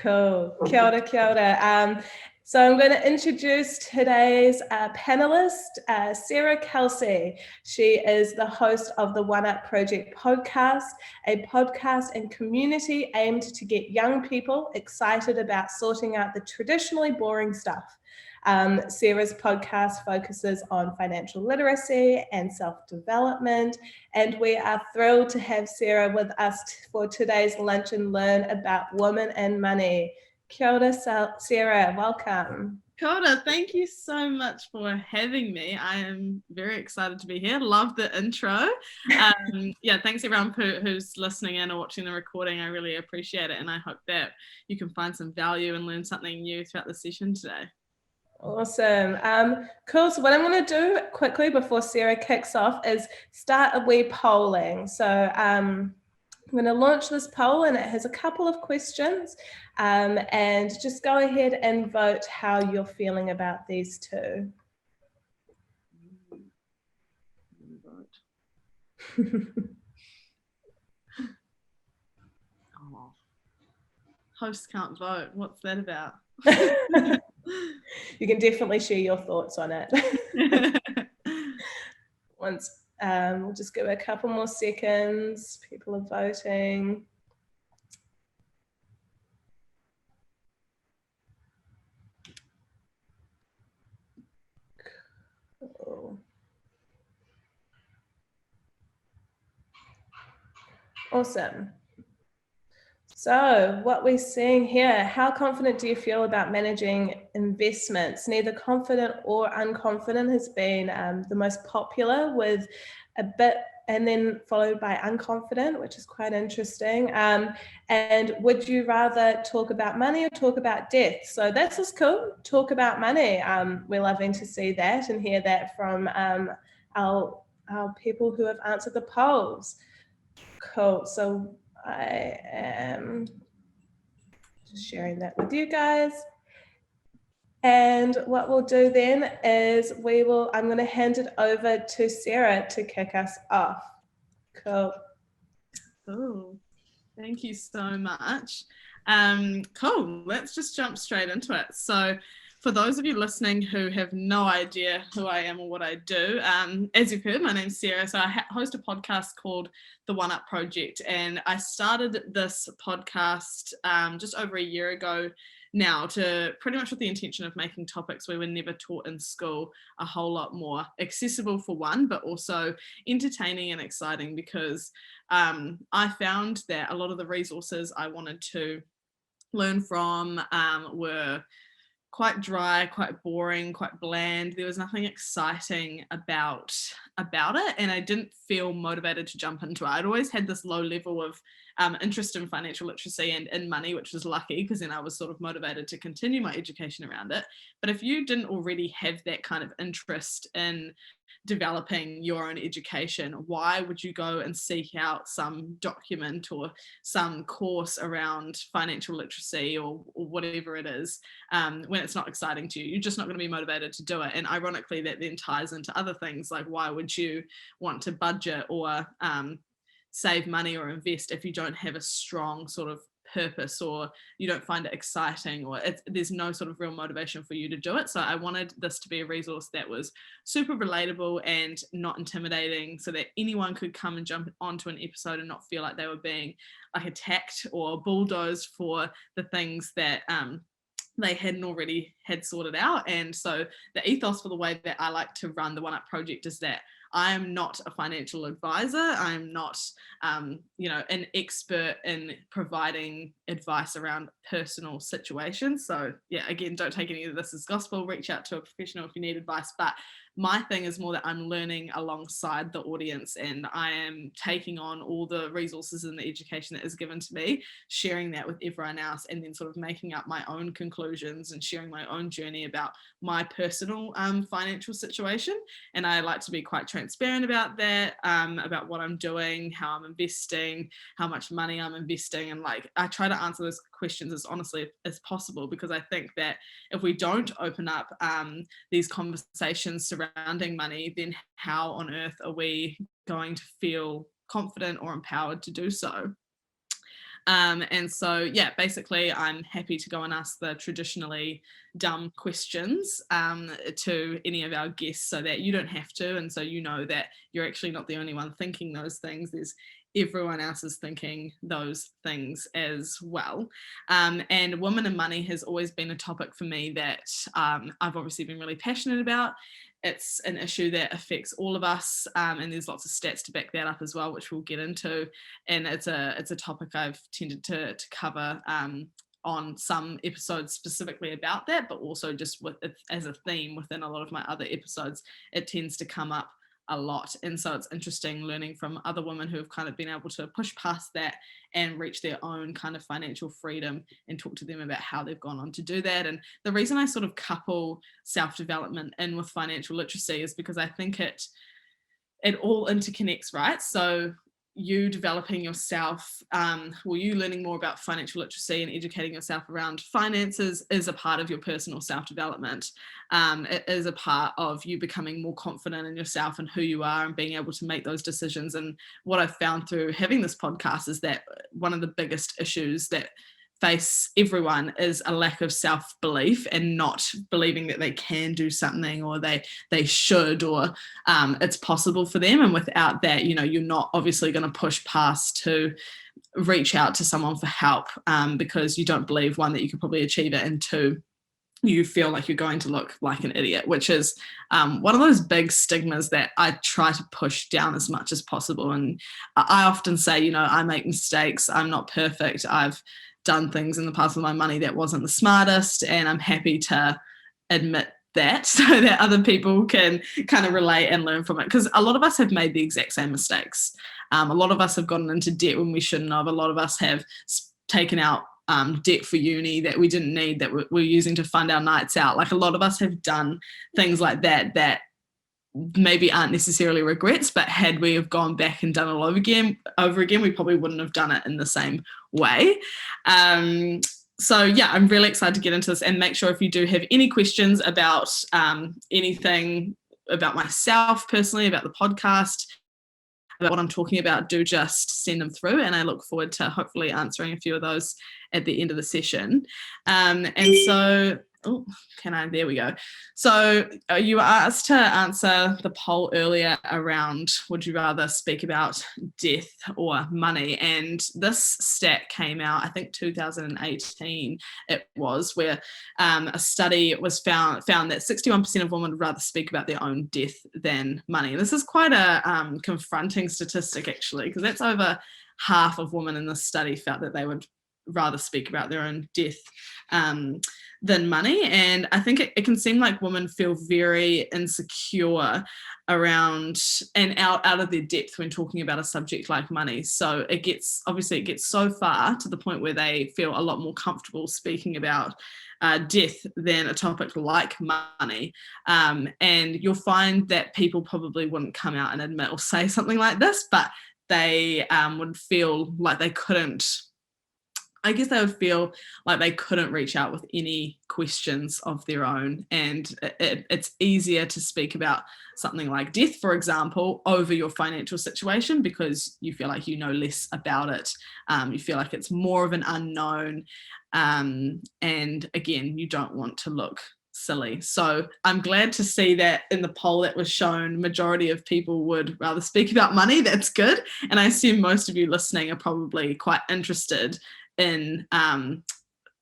Cool. Kia ora, kia ora. So I'm going to introduce today's panelist, Sarah Kelsey. She is the host of the OneUp Project podcast, a podcast and community aimed to get young people excited about sorting out the traditionally boring stuff. Sarah's podcast focuses on financial literacy and self-development, and we are thrilled to have Sarah with us for today's Lunch and Learn about women and money. Kia ora, Sarah, welcome. Kia ora, thank you so much for having me. I am very excited to be here. Love the intro. Thanks everyone who's listening in or watching the recording. I really appreciate it, and I hope that you can find some value and learn something new throughout the session today. Awesome. Cool. So what I'm going to do quickly before Sarah kicks off is start a wee polling. So I'm going to launch this poll, and it has a couple of questions, and just go ahead and vote how you're feeling about these two. Oh. Hosts can't vote. What's that about? You can definitely share your thoughts on it. We'll just give it a couple more seconds. People are voting. Cool. Awesome. So what we're seeing here, how confident do you feel about managing investments? Neither confident or unconfident has been the most popular, with a bit, and then followed by unconfident, which is quite interesting. And would you rather talk about money or talk about death? So this is cool. Talk about money. We're loving to see that and hear that from our people who have answered the polls. Cool. So I am just sharing that with you guys. And what we'll do then is I'm going to hand it over to Sarah to kick us off. Cool. Oh, thank you so much. Cool. Let's just jump straight into it. So for those of you listening who have no idea who I am or what I do, as you've heard, my name's Sarah. So I host a podcast called the OneUp Project, and I started this podcast just over a year ago now, to pretty much with the intention of making topics we were never taught in school a whole lot more accessible, for one, but also entertaining and exciting, because I found that a lot of the resources I wanted to learn from were quite dry, quite boring, quite bland. There was nothing exciting about it, and I didn't feel motivated to jump into it. I'd always had this low level of interest in financial literacy and in money, which was lucky, because then I was sort of motivated to continue my education around it. But if you didn't already have that kind of interest in developing your own education, why would you go and seek out some document or some course around financial literacy or whatever it is when it's not exciting to you? You're just not going to be motivated to do it. And ironically, that then ties into other things, like why would you want to budget or save money or invest if you don't have a strong sort of purpose, or you don't find it exciting, or there's no sort of real motivation for you to do it. So I wanted this to be a resource that was super relatable and not intimidating, so that anyone could come and jump onto an episode and not feel like they were being like attacked or bulldozed for the things that they hadn't already had sorted out. And so the ethos for the way that I like to run the OneUp Project is that I am not a financial advisor. I'm not, an expert in providing advice around personal situations. So yeah, again, don't take any of this as gospel. Reach out to a professional if you need advice. But my thing is more that I'm learning alongside the audience, and I am taking on all the resources and the education that is given to me, sharing that with everyone else, and then sort of making up my own conclusions and sharing my own journey about my personal financial situation. And I like to be quite transparent about that, about what I'm doing, how I'm investing, how much money I'm investing. And like, I try to answer those questions as honestly as possible, because I think that if we don't open up these conversations surrounding money, then how on earth are we going to feel confident or empowered to do so? And so, yeah, basically I'm happy to go and ask the traditionally dumb questions to any of our guests so that you don't have to, and so you know that you're actually not the only one thinking those things. There's everyone else is thinking those things as well. And women and money has always been a topic for me that I've obviously been really passionate about. It's an issue that affects all of us, and there's lots of stats to back that up as well, which we'll get into. And it's a topic I've tended to cover on some episodes specifically about that, but also just with as a theme within a lot of my other episodes, it tends to come up a lot. And so it's interesting learning from other women who have kind of been able to push past that and reach their own kind of financial freedom, and talk to them about how they've gone on to do that. And the reason I sort of couple self-development in with financial literacy is because I think it all interconnects, right? So you developing yourself, you learning more about financial literacy and educating yourself around finances is a part of your personal self-development. It is a part of you becoming more confident in yourself and who you are and being able to make those decisions. And what I've found through having this podcast is that one of the biggest issues that face everyone is a lack of self-belief and not believing that they can do something, or they should, or it's possible for them. And without that, you're not obviously going to push past to reach out to someone for help, because you don't believe, one, that you could probably achieve it, and two, you feel like you're going to look like an idiot, which is one of those big stigmas that I try to push down as much as possible. And I often say, I make mistakes, I'm not perfect, I've done things in the past with my money that wasn't the smartest, and I'm happy to admit that so that other people can kind of relate and learn from it, because a lot of us have made the exact same mistakes. A lot of us have gotten into debt when we shouldn't have. A lot of us have taken out debt for uni that we didn't need, that we're using to fund our nights out. Like, a lot of us have done things like that maybe aren't necessarily regrets, but had we have gone back and done it all over again, we probably wouldn't have done it in the same way. So yeah, I'm really excited to get into this, and make sure if you do have any questions about anything about myself personally, about the podcast, about what I'm talking about, do just send them through, and I look forward to hopefully answering a few of those at the end of the session. And so, there we go. So you were asked to answer the poll earlier around, would you rather speak about death or money? And this stat came out, I think 2018 it was, where a study was found that 61% of women would rather speak about their own death than money. And this is quite a confronting statistic, actually, because that's over half of women in this study felt that they would rather speak about their own death than money. And I think it can seem like women feel very insecure around and out of their depth when talking about a subject like money. So it gets so far to the point where they feel a lot more comfortable speaking about death than a topic like money. And you'll find that people probably wouldn't come out and admit or say something like this, but they would feel like they couldn't reach out with any questions of their own. And it's easier to speak about something like death, for example, over your financial situation, because you feel like you know less about it. You feel like it's more of an unknown. And again, you don't want to look silly. So I'm glad to see that in the poll that was shown, majority of people would rather speak about money. That's good. And I assume most of you listening are probably quite interested in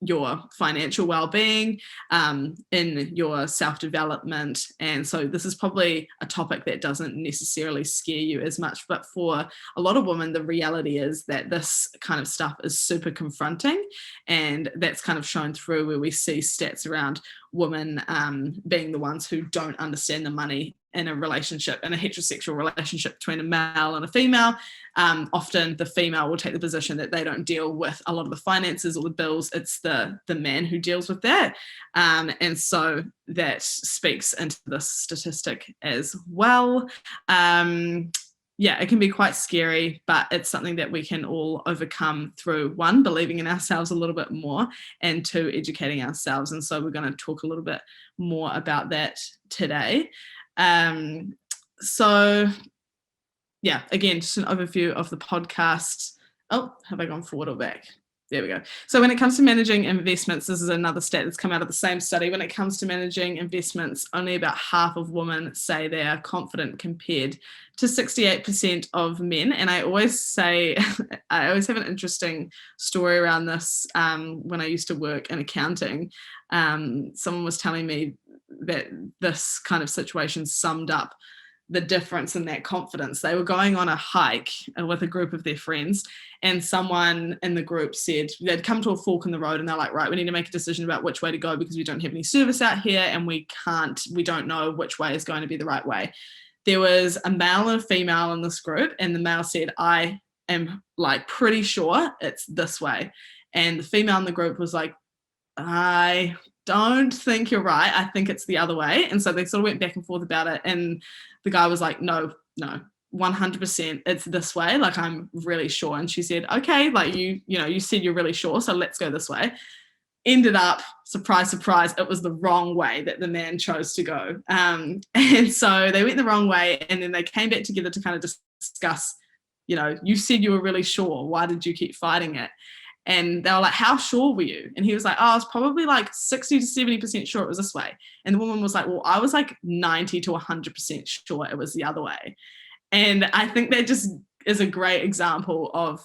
your financial well-being, in your self-development. And so this is probably a topic that doesn't necessarily scare you as much, but for a lot of women, the reality is that this kind of stuff is super confronting, and that's kind of shown through where we see stats around women being the ones who don't understand the money in a relationship, in a heterosexual relationship between a male and a female. Often the female will take the position that they don't deal with a lot of the finances or the bills. It's the man who deals with that. And so that speaks into this statistic as well. Yeah, it can be quite scary, but it's something that we can all overcome through, one, believing in ourselves a little bit more, and two, educating ourselves. And so we're going to talk a little bit more about that today. So yeah, again, just an overview of the podcast. Oh, have I gone forward or back? There we go. So when it comes to managing investments, this is another stat that's come out of the same study. When it comes to managing investments, only about half of women say they are confident compared to 68% of men. And I always say, I always have an interesting story around this. When I used to work in accounting, someone was telling me that this kind of situation summed up the difference in that confidence. They were going on a hike with a group of their friends, and someone in the group said they'd come to a fork in the road, and they're like, right, we need to make a decision about which way to go because we don't have any service out here, and we don't know which way is going to be the right way. There was a male and a female in this group, and the male said, I am like pretty sure it's this way. And the female in the group was like, I don't think you're right. I think it's the other way. And so they sort of went back and forth about it. And the guy was like, no, 100% it's this way. Like, I'm really sure. And she said, okay, like you said you're really sure. So let's go this way. Ended up, surprise, surprise, it was the wrong way that the man chose to go. And so they went the wrong way. And then they came back together to kind of discuss, you said you were really sure. Why did you keep fighting it? And they were like, how sure were you? And he was like, I was probably like 60 to 70% sure it was this way. And the woman was like, well, I was like 90 to 100% sure it was the other way. And I think that just is a great example of,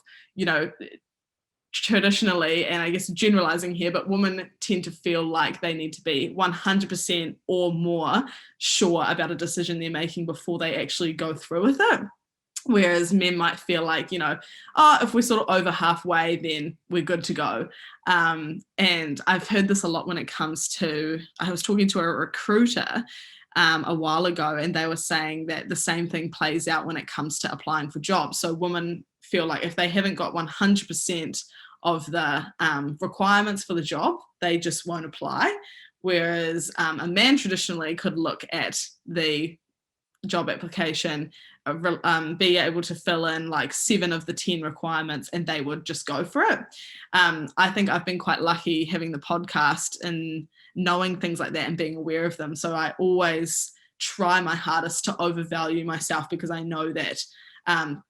traditionally, and I guess generalizing here, but women tend to feel like they need to be 100% or more sure about a decision they're making before they actually go through with it. Whereas men might feel like, if we're sort of over halfway, then we're good to go. And I've heard this a lot when it comes to, I was talking to a recruiter a while ago, and they were saying that the same thing plays out when it comes to applying for jobs. So women feel like if they haven't got 100% of the requirements for the job, they just won't apply. Whereas a man traditionally could look at the job application, be able to fill in like 7 of the 10 requirements, and they would just go for it. I think I've been quite lucky having the podcast and knowing things like that and being aware of them. So I always try my hardest to overvalue myself, because I know that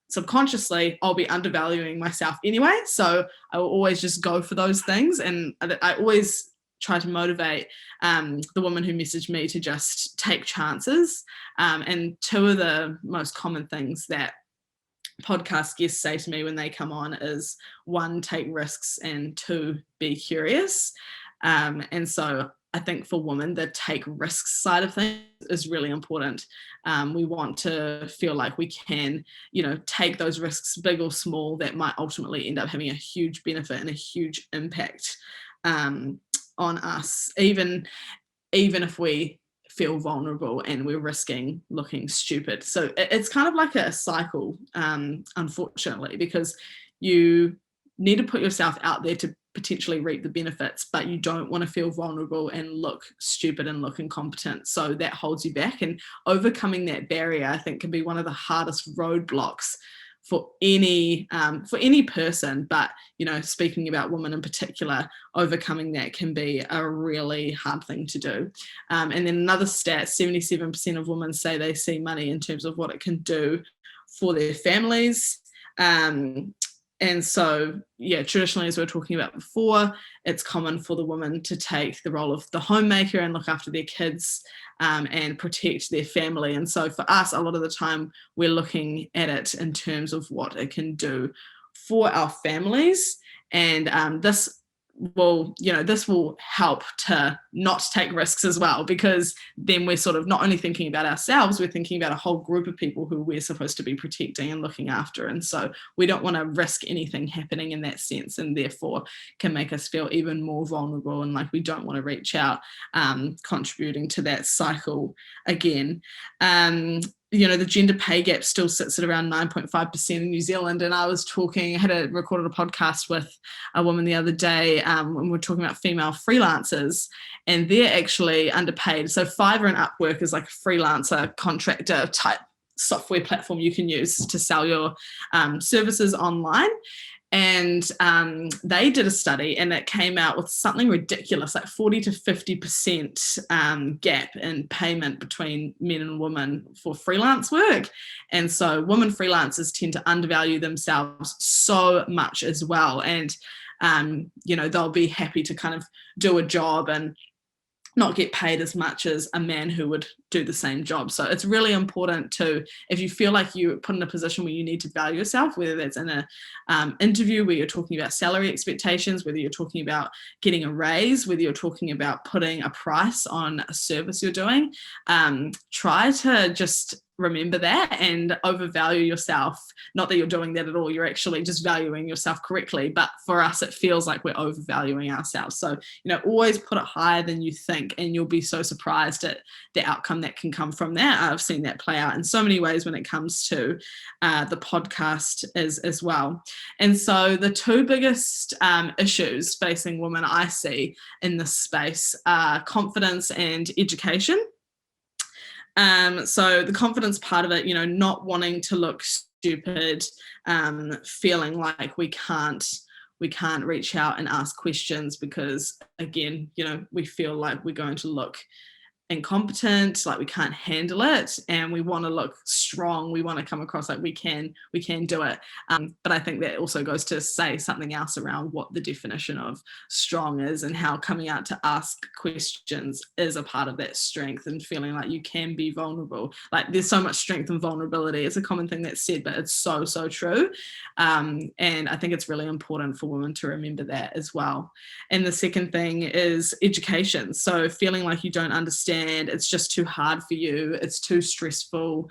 subconsciously I'll be undervaluing myself anyway. So I will always just go for those things. And I always try to motivate the woman who messaged me to just take chances. And 2 of the most common things that podcast guests say to me when they come on is 1, take risks, and 2, be curious. And so I think for women, the take risks side of things is really important. We want to feel like we can, take those risks, big or small, that might ultimately end up having a huge benefit and a huge impact on us, even if we feel vulnerable and we're risking looking stupid. So it's kind of like a cycle, unfortunately, because you need to put yourself out there to potentially reap the benefits, but you don't want to feel vulnerable and look stupid and look incompetent. So that holds you back, and overcoming that barrier, I think, can be one of the hardest roadblocks for any person. But speaking about women in particular, overcoming that can be a really hard thing to do. And then another stat, 77% of women say they see money in terms of what it can do for their families. And so, traditionally, as we were talking about before, it's common for the woman to take the role of the homemaker and look after their kids and protect their family. And so for us, a lot of the time, we're looking at it in terms of what it can do for our families. And this will help to not take risks as well, because then we're sort of not only thinking about ourselves, we're thinking about a whole group of people who we're supposed to be protecting and looking after. And so we don't want to risk anything happening in that sense, and therefore can make us feel even more vulnerable and like we don't want to reach out, contributing to that cycle again. The gender pay gap still sits at around 9.5% in New Zealand. And I recorded a podcast with a woman the other day when we're talking about female freelancers, and they're actually underpaid. So Fiverr and Upwork is like a freelancer contractor type software platform you can use to sell your services online. And they did a study, and it came out with something ridiculous, like 40 to 50% gap in payment between men and women for freelance work. And so women freelancers tend to undervalue themselves so much as well. And, they'll be happy to kind of do a job and not get paid as much as a man who would do the same job. So it's really important to, if you feel like you're put in a position where you need to value yourself, whether that's in a interview where you're talking about salary expectations, whether you're talking about getting a raise, whether you're talking about putting a price on a service you're doing, try to just remember that and overvalue yourself. Not that you're doing that at all, you're actually just valuing yourself correctly, but for us it feels like we're overvaluing ourselves. So always put it higher than you think, and you'll be so surprised at the outcome that can come from that. I've seen that play out in so many ways when it comes to the podcast as well. And so the two biggest issues facing women I see in this space are confidence and education. So the confidence part of it, not wanting to look stupid, feeling like we can't reach out and ask questions because, again, we feel like we're going to look incompetent, like we can't handle it, and we want to look strong. We want to come across like we can do it. But I think that also goes to say something else around what the definition of strong is, and how coming out to ask questions is a part of that strength, and feeling like you can be vulnerable. Like there's so much strength and vulnerability. It's a common thing that's said, but it's so true. And I think it's really important for women to remember that as well. And the second thing is education. So feeling like you don't understand, it's just too hard for you, it's too stressful,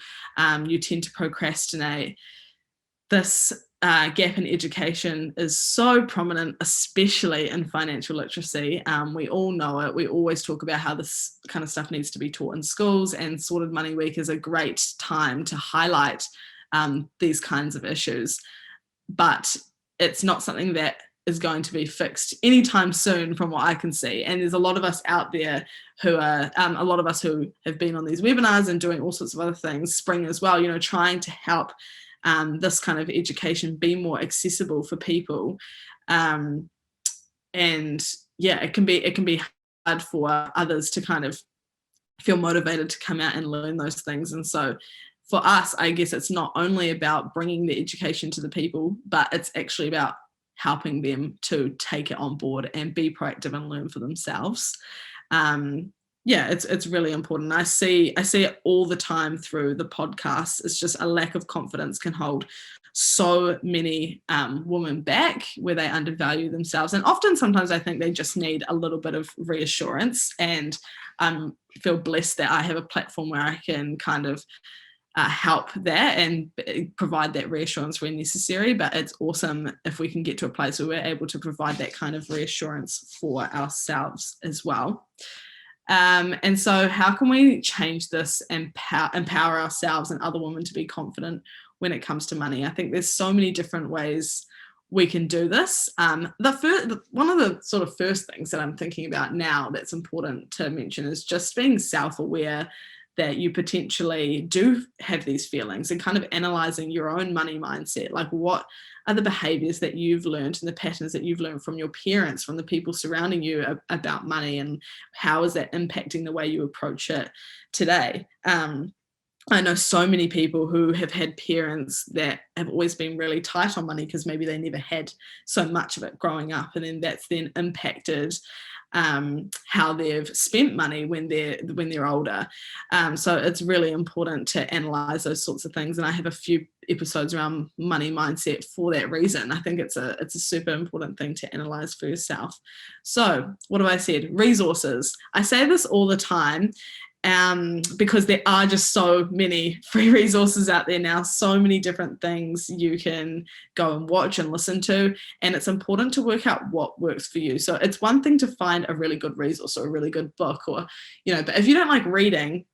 you tend to procrastinate. This gap in education is so prominent, especially in financial literacy. We all know it. We always talk about how this kind of stuff needs to be taught in schools, and Sorted Money Week is a great time to highlight these kinds of issues. But it's not something that is going to be fixed anytime soon from what I can see. And there's a lot of us out there who are, a lot of us who have been on these webinars and doing all sorts of other things, Spring as well, trying to help this kind of education be more accessible for people. And yeah, it can be hard for others to kind of feel motivated to come out and learn those things. And so for us, I guess it's not only about bringing the education to the people, but it's actually about helping them to take it on board and be proactive and learn for themselves. It's really important. I see it all the time through the podcast. It's just a lack of confidence can hold so many women back, where they undervalue themselves. And often, sometimes I think they just need a little bit of reassurance, and feel blessed that I have a platform where I can kind of help that and provide that reassurance where necessary. But it's awesome if we can get to a place where we're able to provide that kind of reassurance for ourselves as well. And so how can we change this and empower ourselves and other women to be confident when it comes to money? I think there's so many different ways we can do this. One of the sort of first things that I'm thinking about now that's important to mention is just being self-aware that you potentially do have these feelings, and kind of analysing your own money mindset. Like, what are the behaviours that you've learned and the patterns that you've learned from your parents, from the people surrounding you about money, and how is that impacting the way you approach it today? I know so many people who have had parents that have always been really tight on money because maybe they never had so much of it growing up, and then that's then impacted how they've spent money when they're older. So it's really important to analyze those sorts of things, and I have a few episodes around money mindset for that reason. I think it's a super important thing to analyze for yourself. So what have I said? Resources. I say this all the time, because there are just so many free resources out there now, so many different things you can go and watch and listen to, and it's important to work out what works for you. So it's one thing to find a really good resource or a really good book, or but if you don't like reading,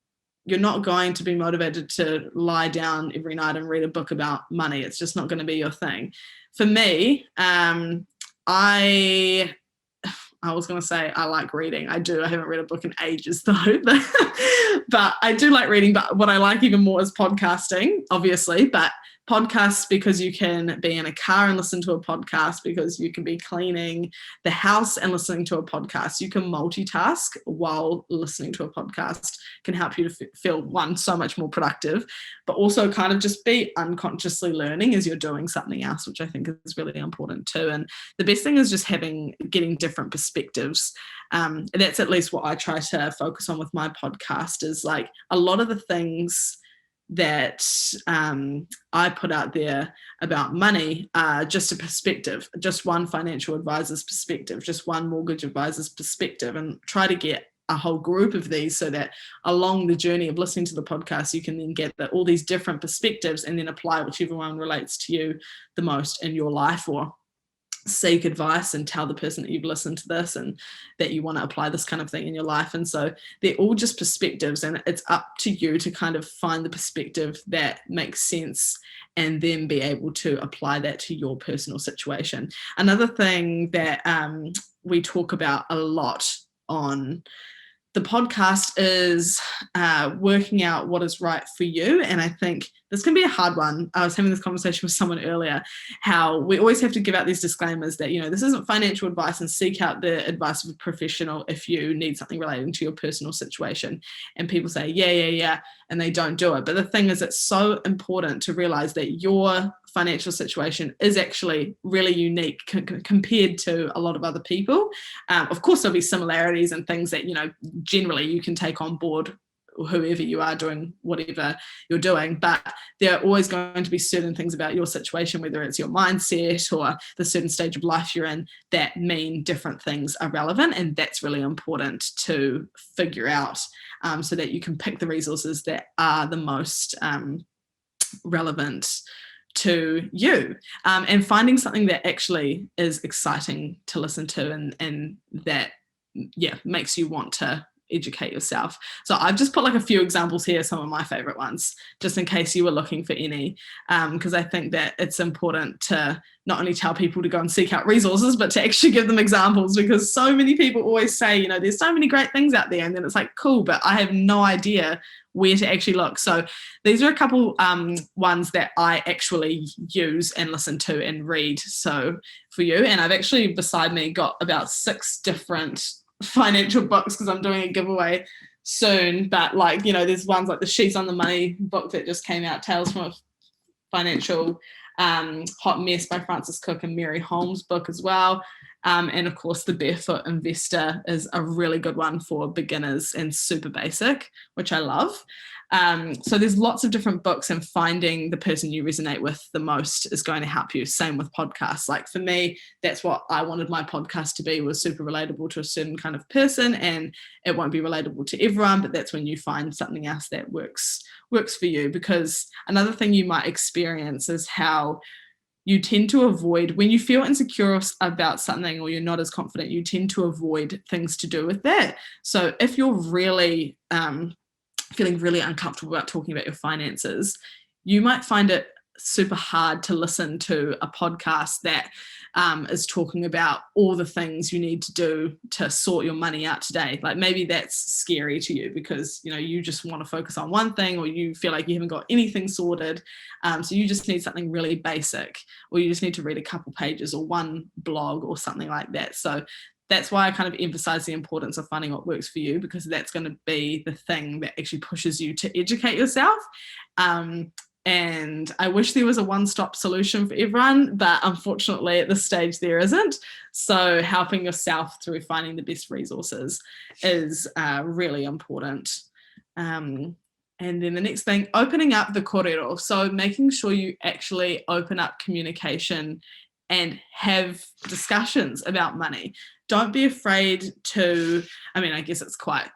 you're not going to be motivated to lie down every night and read a book about money. It's just not going to be your thing. For me, I was going to say I like reading. I do. I haven't read a book in ages though, but I do like reading. But what I like even more is podcasting, obviously. But podcasts because you can be in a car and listen to a podcast, because you can be cleaning the house and listening to a podcast. You can multitask while listening to a podcast. Can help you to feel, one, so much more productive, but also kind of just be unconsciously learning as you're doing something else, which I think is really important too. And the best thing is just getting different perspectives. And that's at least what I try to focus on with my podcast, is like a lot of the things that I put out there about money are just a perspective, just one financial advisor's perspective, just one mortgage advisor's perspective, and try to get a whole group of these so that along the journey of listening to the podcast, you can then get all these different perspectives and then apply whichever one relates to you the most in your life, or seek advice and tell the person that you've listened to this and that you want to apply this kind of thing in your life. And so they're all just perspectives, and it's up to you to kind of find the perspective that makes sense and then be able to apply that to your personal situation. Another thing that we talk about a lot on the podcast is working out what is right for you. And I think this can be a hard one. I was having this conversation with someone earlier, how we always have to give out these disclaimers that, this isn't financial advice, and seek out the advice of a professional if you need something relating to your personal situation. And people say, yeah, and they don't do it. But the thing is, it's so important to realize that your financial situation is actually really unique compared to a lot of other people. Of course, there'll be similarities and things that, generally you can take on board whoever you are doing whatever you're doing, but there are always going to be certain things about your situation, whether it's your mindset or the certain stage of life you're in, that mean different things are relevant. And that's really important to figure out, so that you can pick the resources that are the most relevant to you, and finding something that actually is exciting to listen to and that makes you want to educate yourself. So I've just put like a few examples here, some of my favorite ones, just in case you were looking for any, because I think that it's important to not only tell people to go and seek out resources, but to actually give them examples, because so many people always say, there's so many great things out there, and then it's like, cool, but I have no idea where to actually look. So these are a couple ones that I actually use and listen to and read, so for you. And I've actually beside me got about 6 different financial books, because I'm doing a giveaway soon. But there's ones like the Sheets on the Money book that just came out, Tales from a Financial Hot Mess by Francis Cook and Mary Holmes book as well. And of course, The Barefoot Investor is a really good one for beginners and super basic, which I love. So there's lots of different books, and finding the person you resonate with the most is going to help you. Same with podcasts. Like for me, that's what I wanted my podcast to be, was super relatable to a certain kind of person, and it won't be relatable to everyone, but that's when you find something else that works for you. Because another thing you might experience is how you tend to avoid, when you feel insecure about something or you're not as confident, you tend to avoid things to do with that. So if you're really feeling really uncomfortable about talking about your finances, you might find it super hard to listen to a podcast that is talking about all the things you need to do to sort your money out today. Like maybe that's scary to you because you just want to focus on one thing, or you feel like you haven't got anything sorted, so you just need something really basic, or you just need to read a couple pages or one blog or something like that. So that's why I kind of emphasize the importance of finding what works for you, because that's going to be the thing that actually pushes you to educate yourself. And I wish there was a one-stop solution for everyone, but unfortunately at this stage there isn't. So helping yourself through finding the best resources is really important. And then the next thing, opening up the kōrero. So making sure you actually open up communication and have discussions about money. Don't be afraid to, I guess it's quite,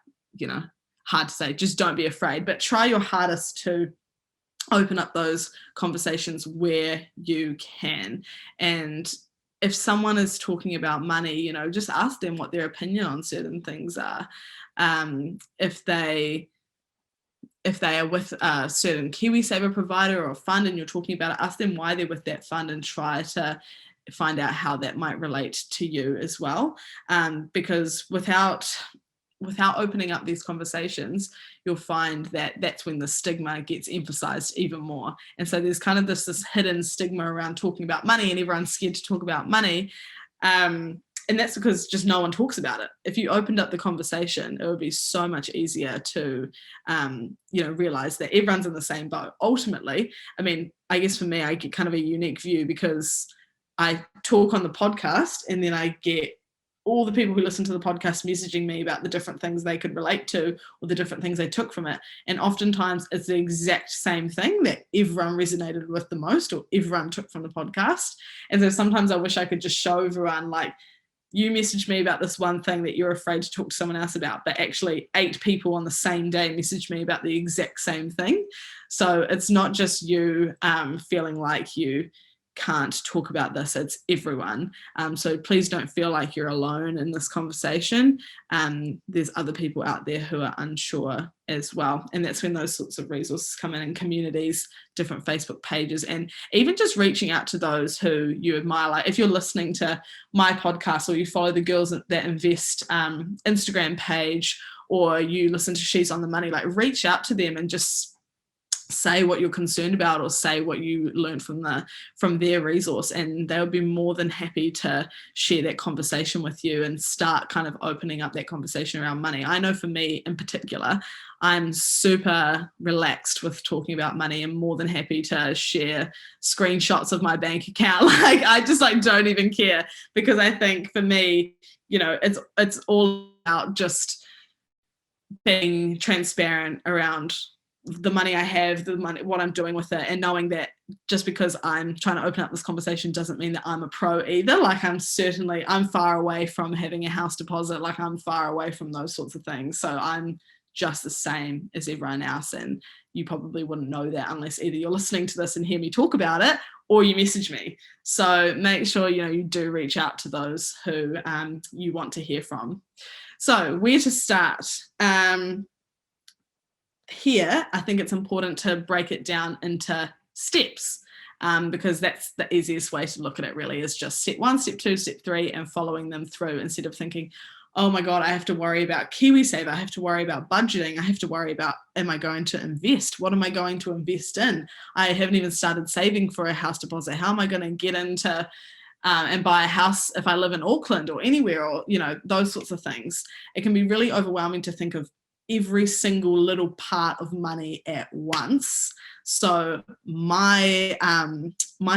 hard to say, just don't be afraid, but try your hardest to open up those conversations where you can. And if someone is talking about money, just ask them what their opinion on certain things are. If they are with a certain KiwiSaver provider or fund and you're talking about it, ask them why they're with that fund and try to find out how that might relate to you as well. Because without without opening up these conversations, you'll find that that's when the stigma gets emphasized even more. And so there's kind of this hidden stigma around talking about money, and everyone's scared to talk about money. And that's because just no one talks about it. If you opened up the conversation, it would be so much easier to, realize that everyone's in the same boat. Ultimately, I mean, I guess for me, I get kind of a unique view because I talk on the podcast, and then I get all the people who listen to the podcast messaging me about the different things they could relate to or the different things they took from it. And oftentimes it's the exact same thing that everyone resonated with the most or everyone took from the podcast. And so sometimes I wish I could just show everyone, like, you messaged me about this one thing that you're afraid to talk to someone else about, but actually 8 people on the same day messaged me about the exact same thing. So it's not just you feeling like you can't talk about this, it's everyone. So please don't feel like you're alone in this conversation. There's other people out there who are unsure as well. And that's when those sorts of resources come in communities, different Facebook pages, and even just reaching out to those who you admire. Like if you're listening to my podcast or you follow the Girls That Invest Instagram page, or you listen to She's on the Money, like reach out to them and just say what you're concerned about or say what you learned from their resource, and they'll be more than happy to share that conversation with you and start kind of opening up that conversation around money. I know for me in particular, I'm super relaxed with talking about money and more than happy to share screenshots of my bank account. Like I just don't even care, because I think for me, it's all about just being transparent around the money I have, the money, what I'm doing with it, and knowing that just because I'm trying to open up this conversation doesn't mean that I'm a pro either. Like I'm far away from having a house deposit. Like I'm far away from those sorts of things. So I'm just the same as everyone else. And you probably wouldn't know that unless either you're listening to this and hear me talk about it, or you message me. So make sure, you do reach out to those who you want to hear from. So where to start? Here, I think it's important to break it down into steps, because that's the easiest way to look at it really, is just step 1, step 2, step 3, and following them through, instead of thinking, oh my God, I have to worry about KiwiSaver, I have to worry about budgeting, I have to worry about, am I going to invest? What am I going to invest in? I haven't even started saving for a house deposit. How am I going to get into and buy a house if I live in Auckland or anywhere, or, those sorts of things. It can be really overwhelming to think of every single little part of money at once. So my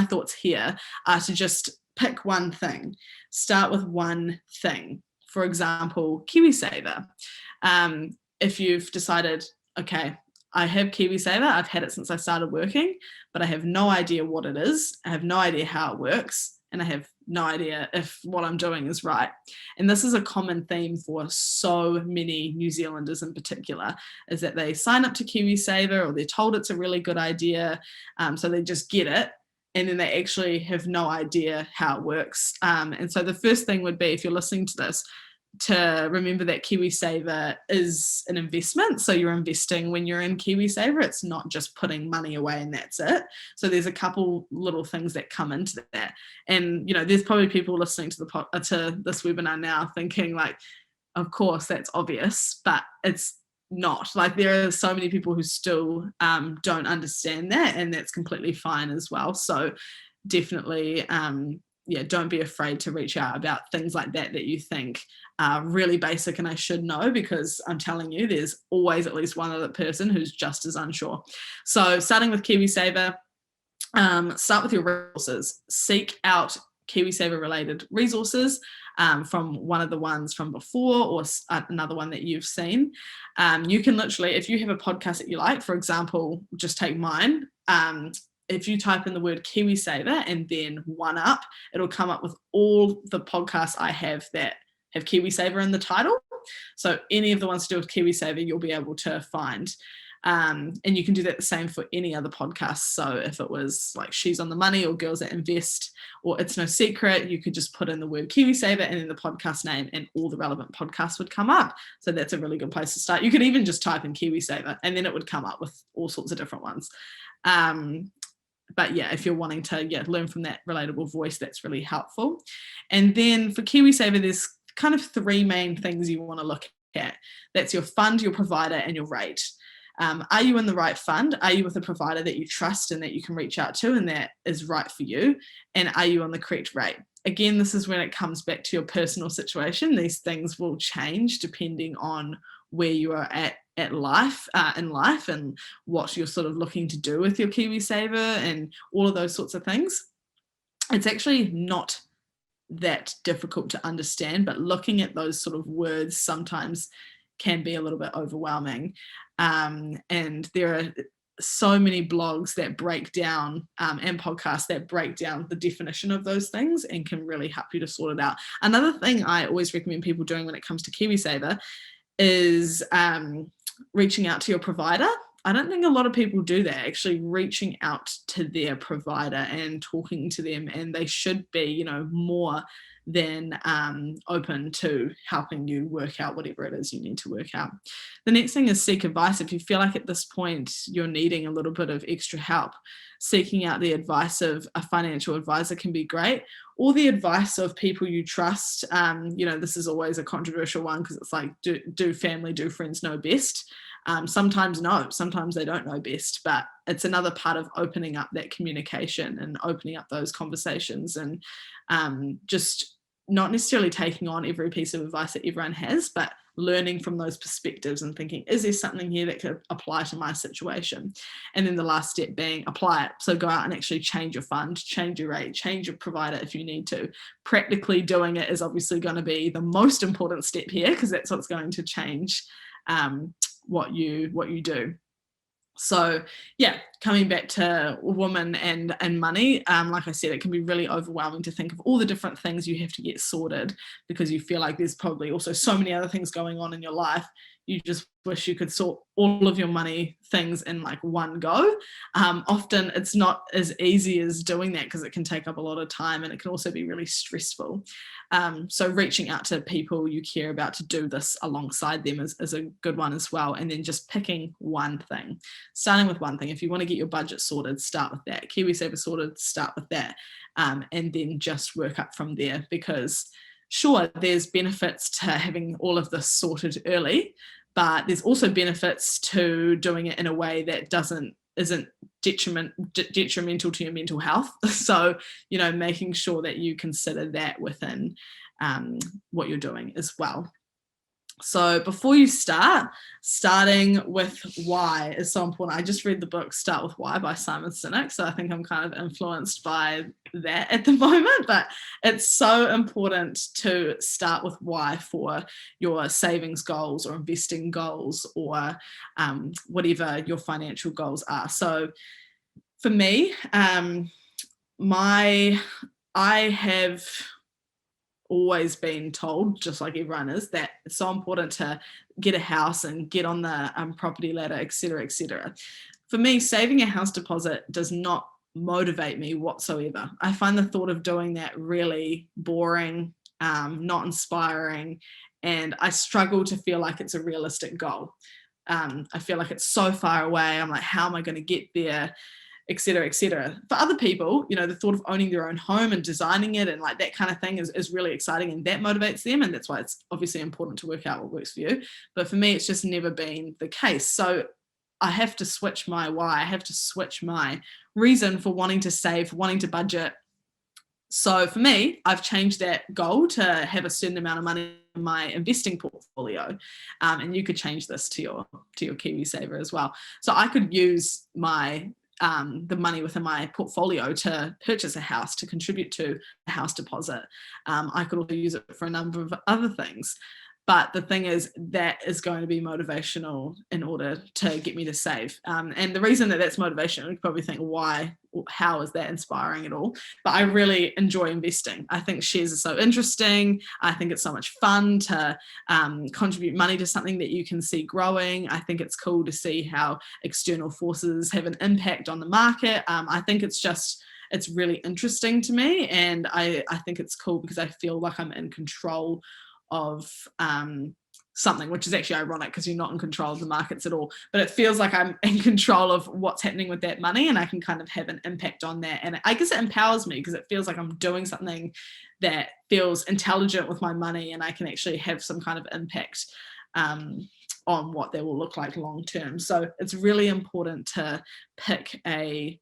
thoughts here are to just pick one thing. Start with one thing. For example, KiwiSaver. If you've decided, okay, I have KiwiSaver, I've had it since I started working, but I have no idea what it is. I have no idea how it works, and I have no idea if what I'm doing is right. And this is a common theme for so many New Zealanders in particular, is that they sign up to KiwiSaver, or they're told it's a really good idea, so they just get it, and then they actually have no idea how it works. And so the first thing would be, if you're listening to this, to remember that KiwiSaver is an investment. So you're investing when you're in KiwiSaver. It's not just putting money away and that's it. So there's a couple little things that come into that. And, there's probably people listening to to this webinar now thinking like, of course, that's obvious, but it's not. Like there are so many people who still don't understand that, and that's completely fine as well. So definitely, don't be afraid to reach out about things like that you think are really basic and I should know, because I'm telling you, there's always at least one other person who's just as unsure. So starting with KiwiSaver, start with your resources. Seek out KiwiSaver related resources from one of the ones from before, or another one that you've seen. You can literally, if you have a podcast that you like, for example, just take mine. If you type in the word KiwiSaver and then OneUp, it'll come up with all the podcasts I have that have KiwiSaver in the title. So any of the ones to do with KiwiSaver, you'll be able to find. And you can do that the same for any other podcast. So if it was like She's on the Money or Girls That Invest or It's No Secret, you could just put in the word KiwiSaver and then the podcast name, and all the relevant podcasts would come up. So that's a really good place to start. You could even just type in KiwiSaver and then it would come up with all sorts of different ones. But yeah, if you're wanting to learn from that relatable voice, that's really helpful. And then for KiwiSaver, there's kind of 3 main things you want to look at. That's your fund, your provider, and your rate. Are you in the right fund? Are you with a provider that you trust and that you can reach out to and that is right for you? And are you on the correct rate? Again, this is when it comes back to your personal situation. These things will change depending on where you are at in life and what you're sort of looking to do with your KiwiSaver and all of those sorts of things. It's actually not that difficult to understand, but looking at those sort of words sometimes can be a little bit overwhelming. And there are so many blogs that break down and podcasts that break down the definition of those things and can really help you to sort it out. Another thing I always recommend people doing when it comes to KiwiSaver is reaching out to your provider. I don't think a lot of people do that, actually reaching out to their provider and talking to them, and they should be, more than open to helping you work out whatever it is you need to work out. The next thing is seek advice. If you feel like at this point you're needing a little bit of extra help, seeking out the advice of a financial advisor can be great, or the advice of people you trust. This is always a controversial one because it's like, do family, do friends know best? Sometimes no, sometimes they don't know best, but it's another part of opening up that communication and opening up those conversations and just not necessarily taking on every piece of advice that everyone has, but learning from those perspectives and thinking, is there something here that could apply to my situation? And then the last step being apply it. So go out and actually change your fund, change your rate, change your provider if you need to. Practically doing it is obviously going to be the most important step here because that's what's going to change what you do. So yeah, coming back to women and money, like I said, it can be really overwhelming to think of all the different things you have to get sorted because you feel like there's probably also so many other things going on in your life. You just wish you could sort all of your money things in like one go. Often it's not as easy as doing that because it can take up a lot of time and it can also be really stressful. So reaching out to people you care about to do this alongside them is a good one as well. And then just picking one thing, starting with one thing. If you want to get your budget sorted, start with that. KiwiSaver sorted, start with that. And then just work up from there because sure, there's benefits to having all of this sorted early, but there's also benefits to doing it in a way that isn't detrimental to your mental health. So, making sure that you consider that within what you're doing as well. So before you starting with why is so important. I just read the book Start With Why by Simon Sinek, so I think I'm kind of influenced by that at the moment, but it's so important to start with why for your savings goals or investing goals or whatever your financial goals are. So for me, I have always been told, just like everyone is, that it's so important to get a house and get on the property ladder, etc., etc. For me, saving a house deposit does not motivate me whatsoever. I find the thought of doing that really boring, not inspiring, and I struggle to feel like it's a realistic goal. I feel like it's so far away. I'm like, how am I going to get there? Etc., etc. For other people, the thought of owning their own home and designing it and like that kind of thing is really exciting and that motivates them, and that's why it's obviously important to work out what works for you. But for me, it's just never been the case. So I have to switch my why. I have to switch my reason for wanting to save, wanting to budget. So for me, I've changed that goal to have a certain amount of money in my investing portfolio, and you could change this to your KiwiSaver as well. So I could use the money within my portfolio to purchase a house, to contribute to a house deposit. I could also use it for a number of other things. But the thing is, that is going to be motivational in order to get me to save. And the reason that that's motivational, you probably think, why, how is that inspiring at all? But I really enjoy investing. I think shares are so interesting. I think it's so much fun to contribute money to something that you can see growing. I think it's cool to see how external forces have an impact on the market. I think it's really interesting to me. And I think it's cool because I feel like I'm in control of something, which is actually ironic because you're not in control of the markets at all, but it feels like I'm in control of what's happening with that money and I can kind of have an impact on that. And I guess it empowers me because it feels like I'm doing something that feels intelligent with my money and I can actually have some kind of impact on what they will look like long term. So it's really important to pick a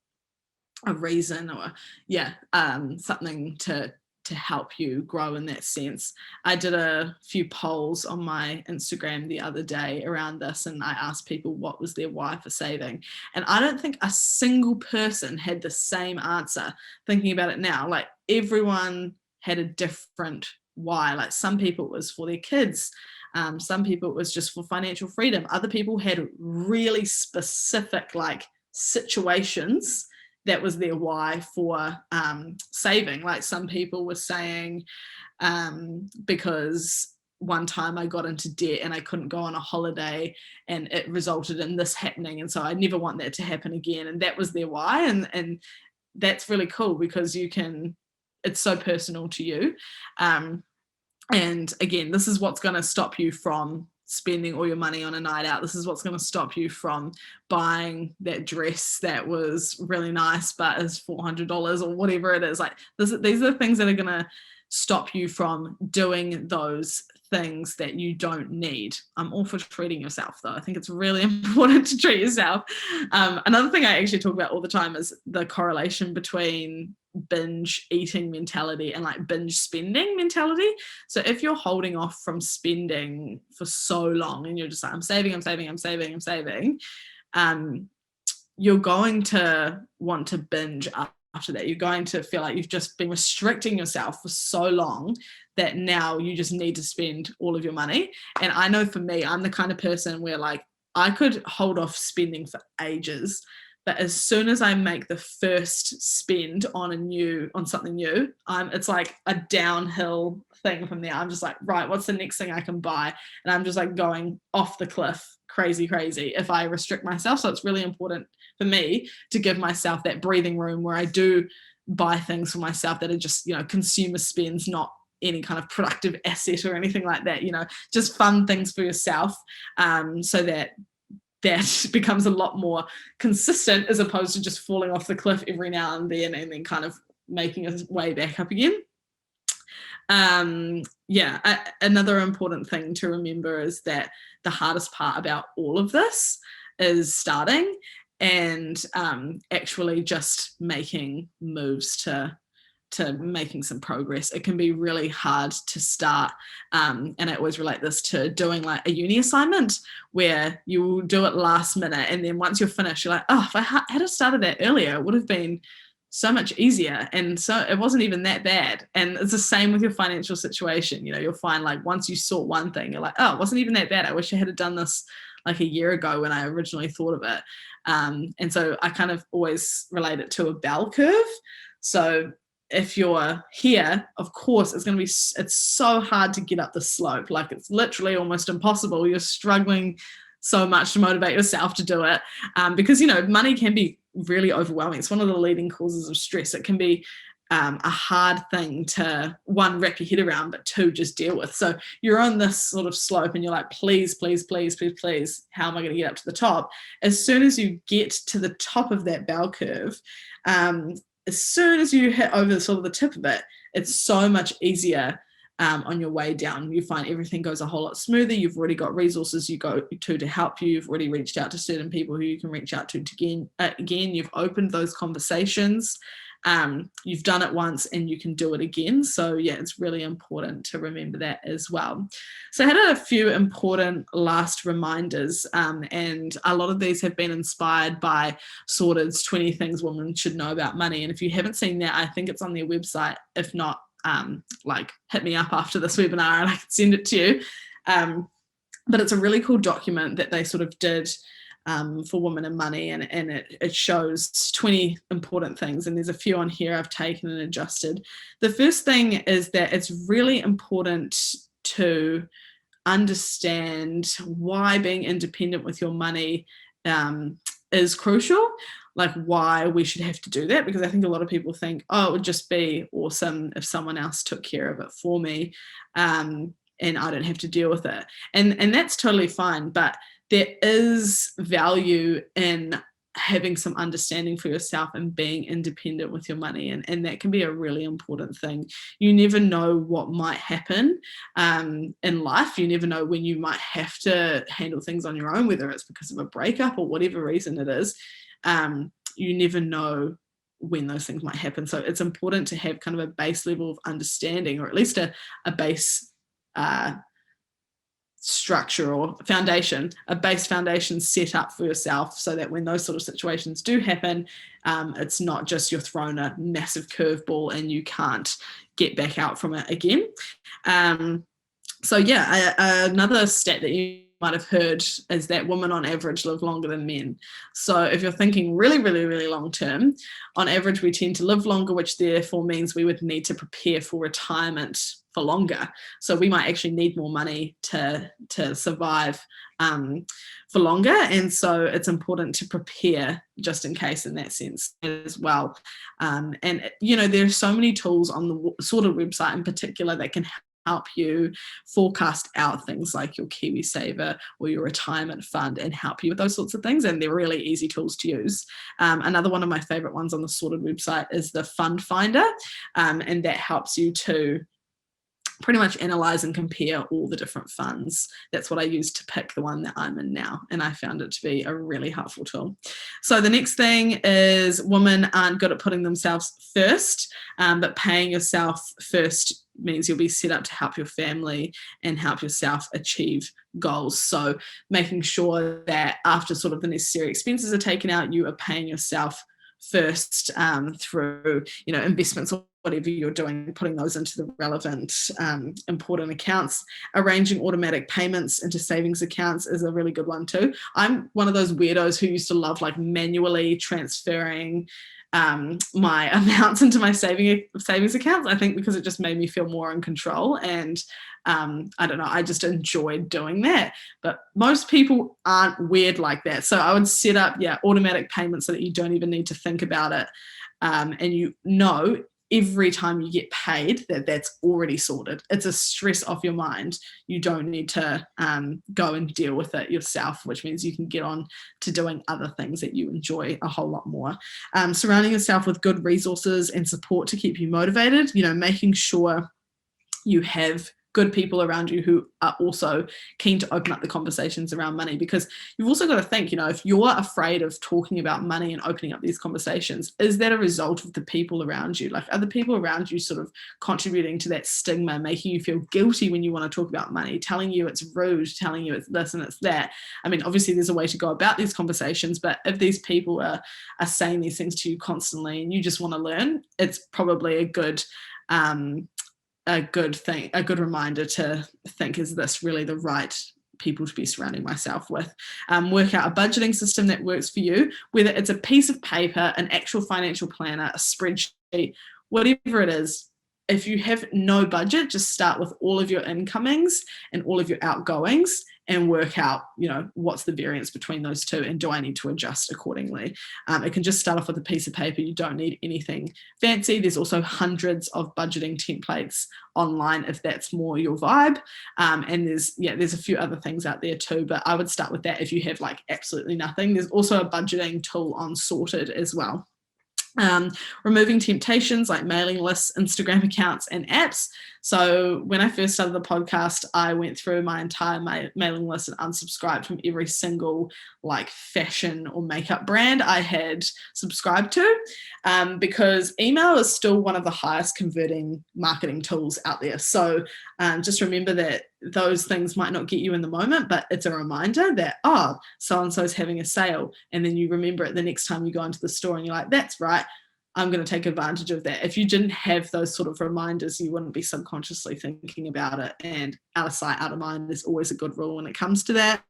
reason or something to help you grow in that sense. I did a few polls on my Instagram the other day around this, and I asked people what was their why for saving, and I don't think a single person had the same answer. Thinking about it now, like everyone had a different why. Like some people it was for their kids, some people it was just for financial freedom, other people had really specific like situations that was their why for saving. Like some people were saying, because one time I got into debt and I couldn't go on a holiday and it resulted in this happening, and so I never want that to happen again, and that was their why. And that's really cool because it's so personal to you. And again, this is what's going to stop you from spending all your money on a night out. This is what's going to stop you from buying that dress that was really nice but is $400 or whatever it is. Like these are the things that are going to stop you from doing those things that you don't need. I'm all for treating yourself though. I think it's really important to treat yourself. Another thing I actually talk about all the time is the correlation between binge eating mentality and like binge spending mentality. So if you're holding off from spending for so long and you're just like, I'm saving, you're going to want to binge after that. You're going to feel like you've just been restricting yourself for so long that now you just need to spend all of your money. And I know for me, I'm the kind of person where like I could hold off spending for ages, but as soon as I make the first spend on something new, it's like a downhill thing from there. I'm just like, right, what's the next thing I can buy? And I'm just like going off the cliff, crazy if I restrict myself. So it's really important for me to give myself that breathing room where I do buy things for myself that are just, consumer spends, not any kind of productive asset or anything like that, just fun things for yourself, so that becomes a lot more consistent as opposed to just falling off the cliff every now and then kind of making a way back up again. Another important thing to remember is that the hardest part about all of this is starting and actually just making moves to making some progress. It can be really hard to start, and I always relate this to doing like a uni assignment where you will do it last minute, and then once you're finished you're like, oh, if I had started that earlier it would have been so much easier, and so it wasn't even that bad. And it's the same with your financial situation. You'll find like once you sort one thing you're like, oh, it wasn't even that bad. I wish I had done this like a year ago when I originally thought of it. And so I kind of always relate it to a bell curve. So if you're here, of course, it's so hard to get up the slope. Like it's literally almost impossible. You're struggling so much to motivate yourself to do it, because, money can be really overwhelming. It's one of the leading causes of stress. It can be a hard thing to, one, wrap your head around, but two, just deal with. So you're on this sort of slope and you're like, please, how am I going to get up to the top? As soon as you get to the top of that bell curve, as soon as you hit over sort of the tip of it, it's so much easier on your way down. You find everything goes a whole lot smoother. You've already got resources you go to help you. You've already reached out to certain people who you can reach out to again. You've opened those conversations. You've done it once and you can do it again. So yeah, it's really important to remember that as well. So I had a few important last reminders, and a lot of these have been inspired by Sorted's 20 Things Women Should Know About Money. And if you haven't seen that, I think it's on their website. If not, hit me up after this webinar and I can send it to you. But it's a really cool document that they sort of did for women and money, and it shows 20 important things, and there's a few on here I've taken and adjusted. The first thing is that it's really important to understand why being independent with your money is crucial, like why we should have to do that, because I think a lot of people think, oh, it would just be awesome if someone else took care of it for me, and I don't have to deal with it, and that's totally fine. But there is value in having some understanding for yourself and being independent with your money. And that can be a really important thing. You never know what might happen in life. You never know when you might have to handle things on your own, whether it's because of a breakup or whatever reason it is. You never know when those things might happen. So it's important to have kind of a base level of understanding, or at least a base structure or foundation, a base foundation set up for yourself, so that when those sort of situations do happen, it's not just you're thrown a massive curveball and you can't get back out from it again. So yeah, another stat that you might have heard is that women on average live longer than men. So if you're thinking really, really, really long term, on average we tend to live longer, which therefore means we would need to prepare for retirement for longer. So we might actually need more money to survive for longer. And so it's important to prepare just in case in that sense as well. And, you know, there are so many tools on the Sorted website in particular that can help you forecast out things like your KiwiSaver or your retirement fund and help you with those sorts of things. And they're really easy tools to use. Another one of my favorite ones on the Sorted website is the Fund Finder. And that helps you to pretty much analyze and compare all the different funds. That's what I use to pick the one that I'm in now. And I found it to be a really helpful tool. So the next thing is women aren't good at putting themselves first, but paying yourself first means you'll be set up to help your family and help yourself achieve goals. So making sure that after sort of the necessary expenses are taken out, you are paying yourself first through, you know, investments or whatever you're doing, putting those into the relevant important accounts. Arranging automatic payments into savings accounts is a really good one too. I'm one of those weirdos who used to love like manually transferring my amounts into my savings accounts, I think because it just made me feel more in control. And I don't know, I just enjoyed doing that. But most people aren't weird like that. So I would set up, automatic payments so that you don't even need to think about it. And you know, every time you get paid that's already sorted. It's a stress off your mind. You don't need to go and deal with it yourself, which means you can get on to doing other things that you enjoy a whole lot more. Surrounding yourself with good resources and support to keep you motivated, you know, making sure you have good people around you who are also keen to open up the conversations around money, because you've also got to think, you know, if you're afraid of talking about money and opening up these conversations, is that a result of the people around you? Like, are the people around you sort of contributing to that stigma, making you feel guilty when you want to talk about money, telling you it's rude, telling you it's this and it's that? I mean, obviously there's a way to go about these conversations, but if these people are saying these things to you constantly and you just want to learn, it's probably a good thing, a good reminder to think, is this really the right people to be surrounding myself with? Work out a budgeting system that works for you, whether it's a piece of paper, an actual financial planner, a spreadsheet, whatever it is. If you have no budget, just start with all of your incomings and all of your outgoings and work out, you know, what's the variance between those two and do I need to adjust accordingly? It can just start off with a piece of paper. You don't need anything fancy. There's also hundreds of budgeting templates online if that's more your vibe. And there's a few other things out there too, but I would start with that if you have like absolutely nothing. There's also a budgeting tool on Sorted as well. Removing temptations like mailing lists, Instagram accounts, and apps. So when I first started the podcast, I went through my entire mailing list and unsubscribed from every single like fashion or makeup brand I had subscribed to, because email is still one of the highest converting marketing tools out there. So just remember that those things might not get you in the moment, but it's a reminder that, oh, so-and-so is having a sale. And then you remember it the next time you go into the store and you're like, that's right, I'm going to take advantage of that. If you didn't have those sort of reminders, you wouldn't be subconsciously thinking about it. And out of sight, out of mind is always a good rule when it comes to that.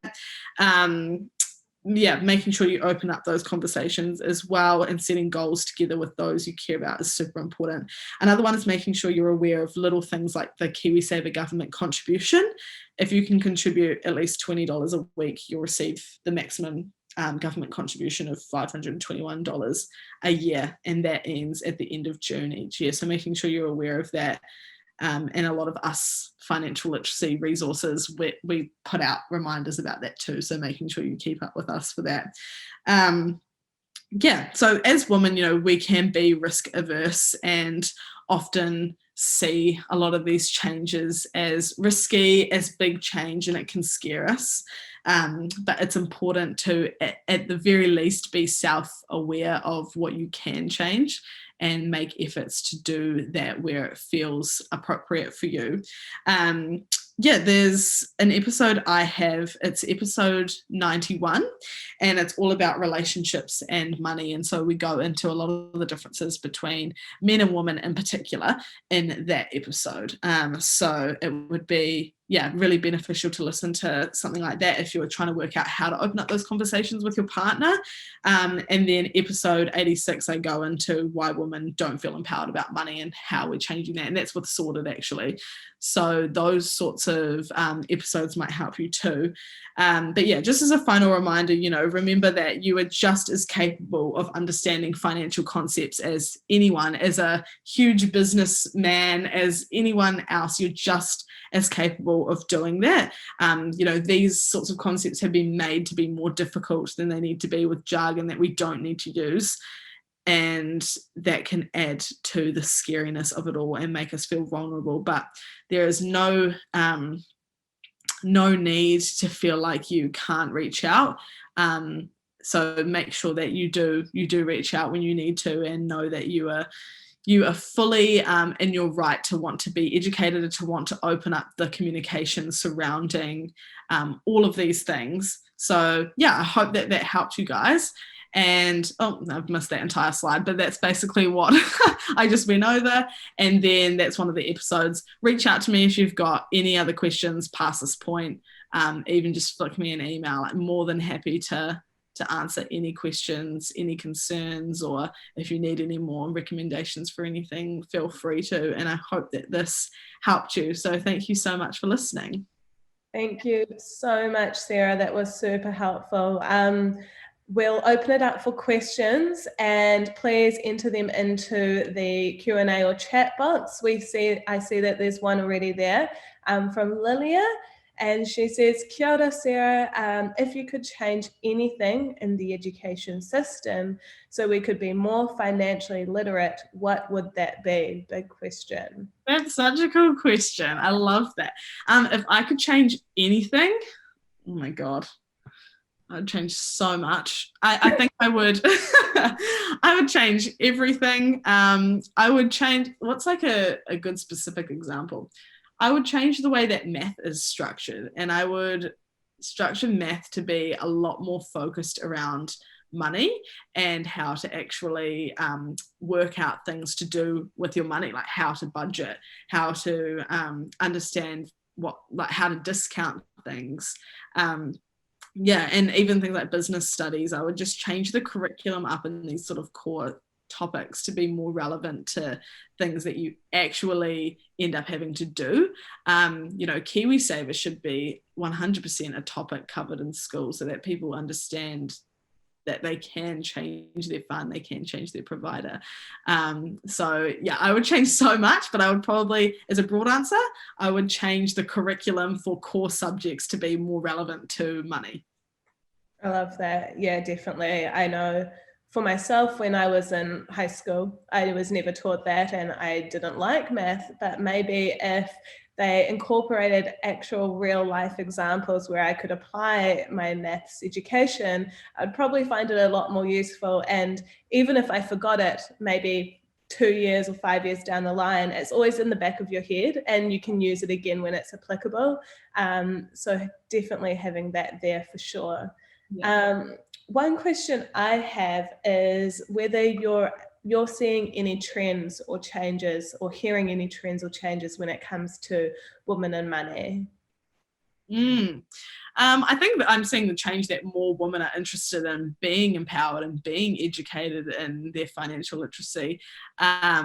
Making sure you open up those conversations as well and setting goals together with those you care about is super important. Another one is making sure you're aware of little things like the KiwiSaver government contribution. If you can contribute at least $20 a week, you'll receive the maximum government contribution of $521 a year, and that ends at the end of June each year. So making sure you're aware of that. And a lot of us financial literacy resources, we put out reminders about that too. So making sure you keep up with us for that. yeah, so as women, we can be risk averse and often see a lot of these changes as risky, as big change, and it can scare us. But it's important to, at the very least, be self-aware of what you can change and make efforts to do that where it feels appropriate for you. Yeah, there's an episode I have, it's episode 91, and it's all about relationships and money. And so we go into a lot of the differences between men and women in particular in that episode. So it would be, really beneficial to listen to something like that if you were trying to work out how to open up those conversations with your partner. And then episode 86, I go into why women don't feel empowered about money and how we're changing that. And that's with Sorted, actually. So those sorts of episodes might help you too. But yeah, just as a final reminder, remember that you are just as capable of understanding financial concepts as anyone, as a huge businessman, as anyone else. You're just as capable of doing that. These sorts of concepts have been made to be more difficult than they need to be, with jargon that we don't need to use. And that can add to the scariness of it all and make us feel vulnerable. But there is no need to feel like you can't reach out. So make sure that you do reach out when you need to, and know that you are fully in your right to want to be educated and to want to open up the communication surrounding all of these things. So yeah, I hope that helped you guys. And I've missed that entire slide, but that's basically what I just went over. And then that's one of the episodes. Reach out to me if you've got any other questions past this point. Even just flick me an email. I'm more than happy to answer any questions, any concerns, or if you need any more recommendations for anything, feel free to. And I hope that this helped you. So thank you so much for listening. Thank you so much, Sarah. That was super helpful. We'll open it up for questions, and please enter them into the Q&A or chat box. I see that there's one already there from Lilia, and she says, "Kia ora, Sarah. If you could change anything in the education system so we could be more financially literate, what would that be?" Big question. That's such a cool question. I love that. If I could change anything, oh my God, I'd change so much. I think I would. I would change everything. I would change. What's like a good specific example? I would change the way that math is structured, and I would structure math to be a lot more focused around money and how to actually work out things to do with your money, like how to budget, how to understand how to discount things. And even things like business studies, I would just change the curriculum up in these sort of core topics to be more relevant to things that you actually end up having to do. KiwiSaver should be 100% a topic covered in school, so that people understand that they can change their fund, they can change their provider. I would change so much, but I would probably, as a broad answer, I would change the curriculum for core subjects to be more relevant to money. I love that. Yeah, definitely. I know for myself, when I was in high school, I was never taught that, and I didn't like math, but maybe if they incorporated actual real life examples where I could apply my maths education, I'd probably find it a lot more useful. And even if I forgot it, maybe 2 years or 5 years down the line, it's always in the back of your head and you can use it again when it's applicable. So definitely having that there for sure. Yeah. One question I have is whether you're seeing any trends or changes, or hearing any trends or changes when it comes to women and money. I think that I'm seeing the change that more women are interested in being empowered and being educated in their financial literacy. I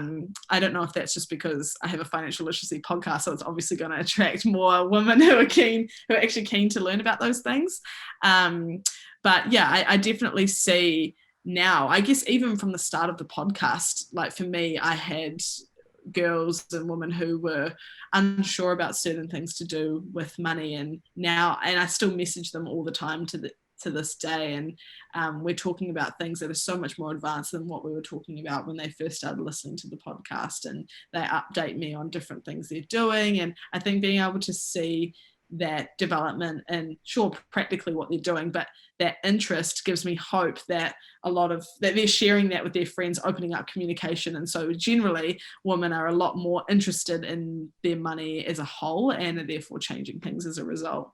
don't know if that's just because I have a financial literacy podcast, so it's obviously going to attract more women who are actually keen to learn about those things. But yeah, I definitely see now, I guess even from the start of the podcast, like for me, I had girls and women who were unsure about certain things to do with money, and I still message them all the time to this day, and we're talking about things that are so much more advanced than what we were talking about when they first started listening to the podcast, and they update me on different things they're doing. And I think being able to see that development and sure practically what they're doing, but that interest gives me hope that that they're sharing that with their friends, opening up communication. And so generally women are a lot more interested in their money as a whole and are therefore changing things as a result.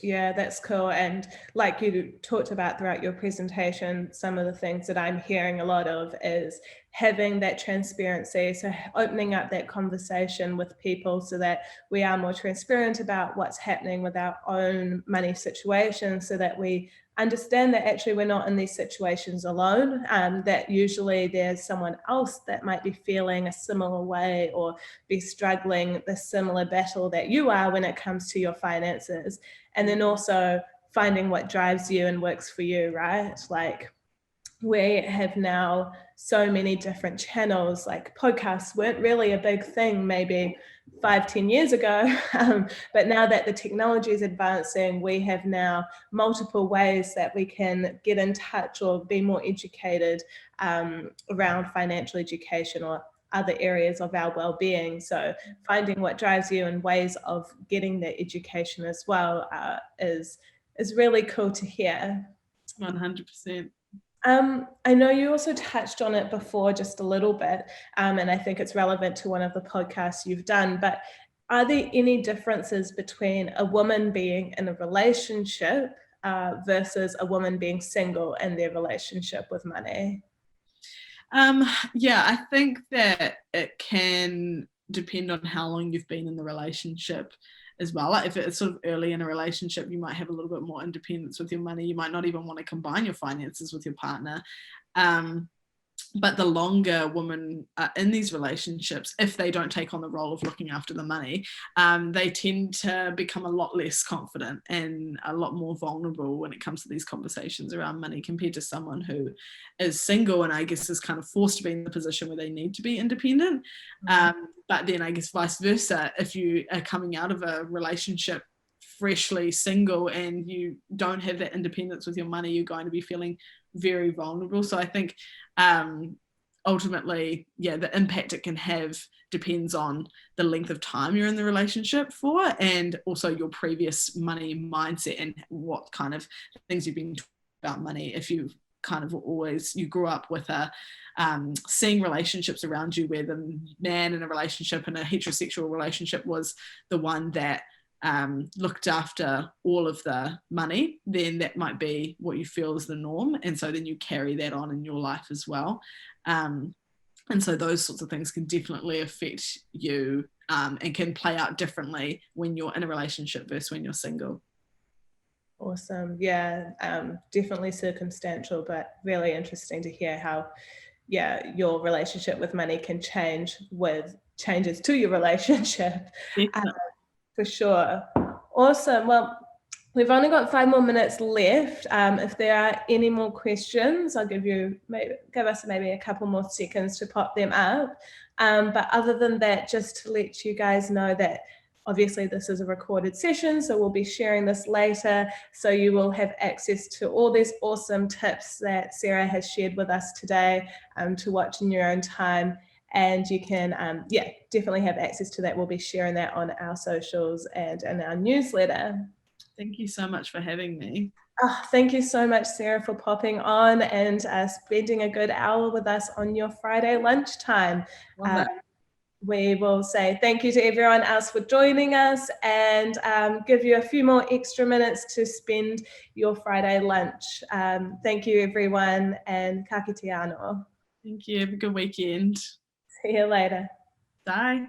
Yeah, that's cool. And like you talked about throughout your presentation, some of the things that I'm hearing a lot of is having that transparency. So opening up that conversation with people so that we are more transparent about what's happening with our own money situation, so that we understand that actually we're not in these situations alone, that usually there's someone else that might be feeling a similar way or be struggling the similar battle that you are when it comes to your finances. And then also finding what drives you and works for you, right? Like we have now so many different channels. Like podcasts weren't really a big thing maybe 5-10 years ago, but now that the technology is advancing, we have now multiple ways that we can get in touch or be more educated around financial education or other areas of our well-being. So finding what drives you and ways of getting that education as well is really cool to hear. 100%. I know you also touched on it before just a little bit, and I think it's relevant to one of the podcasts you've done, but are there any differences between a woman being in a relationship versus a woman being single in their relationship with money? Yeah, I think that it can depend on how long you've been in the relationship as well. Like if it's sort of early in a relationship, you might have a little bit more independence with your money. You might not even want to combine your finances with your partner. But the longer women are in these relationships, if they don't take on the role of looking after the money, they tend to become a lot less confident and a lot more vulnerable when it comes to these conversations around money compared to someone who is single and I guess is kind of forced to be in the position where they need to be independent. But then I guess vice versa, if you are coming out of a relationship freshly single and you don't have that independence with your money, you're going to be feeling very vulnerable. So I think ultimately, yeah, the impact it can have depends on the length of time you're in the relationship for, and also your previous money mindset and what kind of things you've been talking about money. If you kind of you grew up with seeing relationships around you where the man in a relationship, in a heterosexual relationship, was the one that looked after all of the money, then that might be what you feel is the norm, and so then you carry that on in your life as well. And so those sorts of things can definitely affect you and can play out differently when you're in a relationship versus when you're single. Awesome. Yeah, definitely circumstantial, but really interesting to hear how your relationship with money can change with changes to your relationship. For sure. Awesome. Well, we've only got 5 more minutes left. If there are any more questions, I'll give us maybe a couple more seconds to pop them up. But other than that, just to let you guys know that obviously this is a recorded session, so we'll be sharing this later. So you will have access to all these awesome tips that Sarah has shared with us today to watch in your own time. And you can, definitely have access to that. We'll be sharing that on our socials and in our newsletter. Thank you so much for having me. Oh, thank you so much, Sarah, for popping on and spending a good hour with us on your Friday lunchtime. We will say thank you to everyone else for joining us and give you a few more extra minutes to spend your Friday lunch. Thank you, everyone, and ka kite anō. Thank you. Have a good weekend. See you later. Bye.